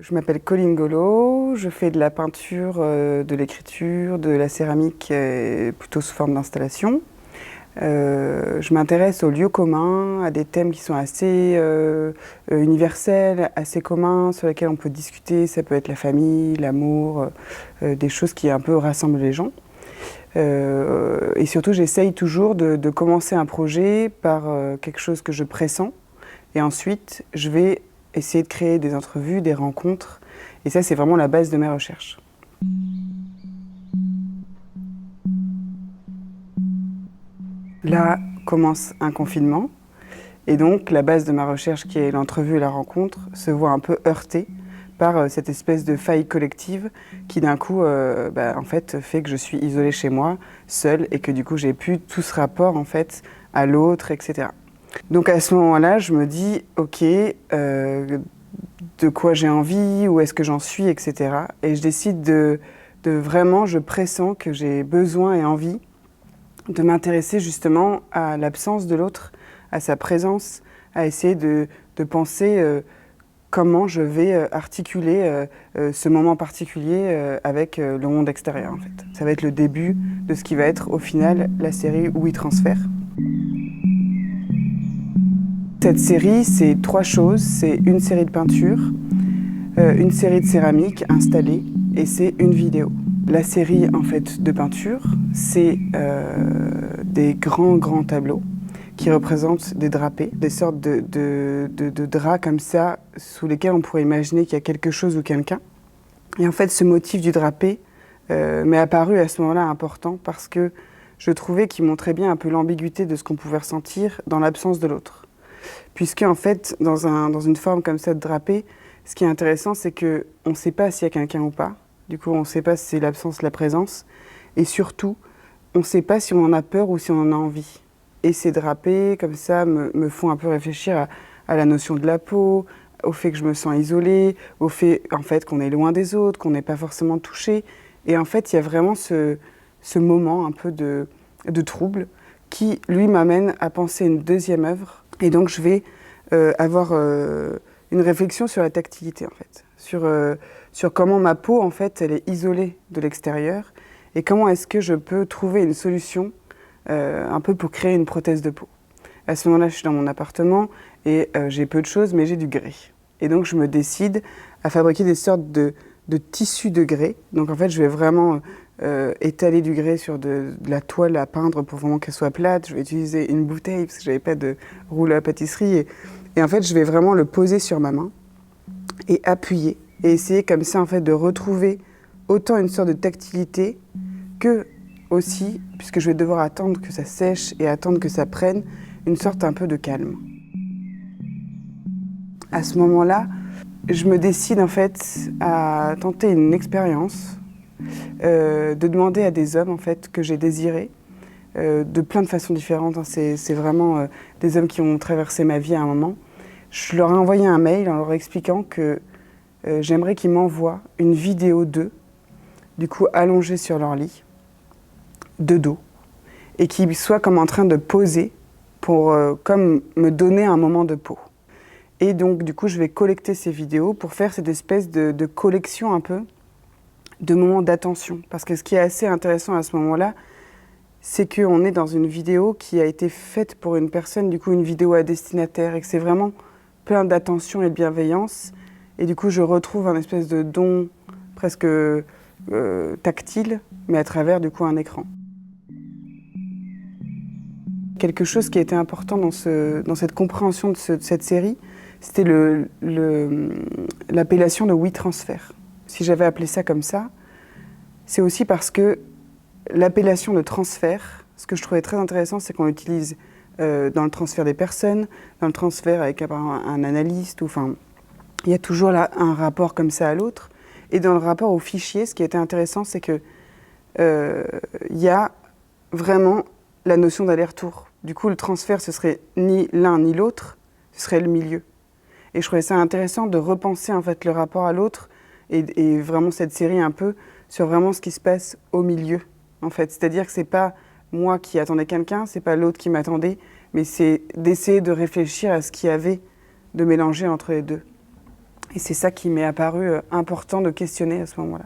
Je m'appelle Colline Golo, je fais de la peinture, de l'écriture, de la céramique, plutôt sous forme d'installation. Je m'intéresse aux lieux communs, à des thèmes qui sont assez universels, assez communs, sur lesquels on peut discuter. Ça peut être la famille, l'amour, des choses qui un peu rassemblent les gens. Et surtout, j'essaye toujours de commencer un projet par quelque chose que je pressens. Et ensuite, je vais essayer de créer des entrevues, des rencontres. Et ça, c'est vraiment la base de mes recherches. Là commence un confinement. Et donc, la base de ma recherche, qui est l'entrevue et la rencontre, se voit un peu heurtée par cette espèce de faille collective qui, d'un coup, en fait, fait que je suis isolée chez moi, seule, et que du coup, j'ai plus tout ce rapport, en fait, à l'autre, etc. Donc, à ce moment-là, je me dis, OK, de quoi j'ai envie, où est-ce que j'en suis, etc. Et je décide de vraiment, je pressens que j'ai besoin et envie de m'intéresser justement à l'absence de l'autre, à sa présence, à essayer de penser comment je vais articuler ce moment particulier avec le monde extérieur en fait. Ça va être le début de ce qui va être au final la série WeTransfer. Cette série, c'est trois choses. C'est une série de peinture, une série de céramique installée et c'est une vidéo. La série en fait de peinture, c'est des grands tableaux qui représentent des drapés, des sortes de draps comme ça sous lesquels on pourrait imaginer qu'il y a quelque chose ou quelqu'un. Et en fait, ce motif du drapé m'est apparu à ce moment-là important parce que je trouvais qu'il montrait bien un peu l'ambiguïté de ce qu'on pouvait ressentir dans l'absence de l'autre. Puisque en fait, dans une forme comme ça de drapé, ce qui est intéressant, c'est qu'on ne sait pas s'il y a quelqu'un ou pas. Du coup, on ne sait pas si c'est l'absence, la présence. Et surtout, on ne sait pas si on en a peur ou si on en a envie. Et ces drapés, comme ça, me font un peu réfléchir à la notion de la peau, au fait que je me sens isolée, au fait, en fait, qu'on est loin des autres, qu'on n'est pas forcément touché. Et en fait, il y a vraiment ce moment un peu de trouble qui, lui, m'amène à penser une deuxième œuvre. Et donc, je vais avoir une réflexion sur la tactilité, en fait, sur comment ma peau, en fait, elle est isolée de l'extérieur et comment est-ce que je peux trouver une solution un peu pour créer une prothèse de peau. À ce moment-là, je suis dans mon appartement et j'ai peu de choses, mais j'ai du grès. Et donc, je me décide à fabriquer des sortes de tissus de grès. Donc, en fait, je vais vraiment étaler du grès sur de la toile à peindre pour vraiment qu'elle soit plate. Je vais utiliser une bouteille parce que j'avais pas de rouleau à pâtisserie. Et en fait, je vais vraiment le poser sur ma main et appuyer. Et essayer comme ça, en fait, de retrouver autant une sorte de tactilité que aussi, puisque je vais devoir attendre que ça sèche et attendre que ça prenne, une sorte un peu de calme. À ce moment-là, je me décide en fait à tenter une expérience, de demander à des hommes en fait que j'ai désirés, de plein de façons différentes. C'est vraiment des hommes qui ont traversé ma vie à un moment. Je leur ai envoyé un mail en leur expliquant que j'aimerais qu'ils m'envoient une vidéo d'eux, du coup allongés sur leur lit, de dos, et qu'ils soient comme en train de poser pour comme me donner un moment de pause. Et donc, du coup, je vais collecter ces vidéos pour faire cette espèce de collection un peu de moments d'attention. Parce que ce qui est assez intéressant à ce moment-là, c'est qu'on est dans une vidéo qui a été faite pour une personne, du coup, une vidéo à destinataire, et que c'est vraiment plein d'attention et de bienveillance. Et du coup, je retrouve un espèce de don presque tactile, mais à travers, du coup, un écran. Quelque chose qui a été important dans cette compréhension de cette série, c'était l'appellation de WeTransfer. Si j'avais appelé ça comme ça, c'est aussi parce que l'appellation de transfert, ce que je trouvais très intéressant, c'est qu'on l'utilise dans le transfert des personnes, dans le transfert avec un analyste, enfin, il y a toujours là un rapport comme ça à l'autre. Et dans le rapport au fichier, ce qui était intéressant, c'est que il y a vraiment la notion d'aller-retour. Du coup, le transfert, ce serait ni l'un ni l'autre, ce serait le milieu. Et je trouvais ça intéressant de repenser en fait le rapport à l'autre et vraiment cette série un peu sur vraiment ce qui se passe au milieu, en fait. C'est-à-dire que c'est pas moi qui attendais quelqu'un, c'est pas l'autre qui m'attendait, mais c'est d'essayer de réfléchir à ce qu'il y avait de mélanger entre les deux. Et c'est ça qui m'est apparu important de questionner à ce moment-là.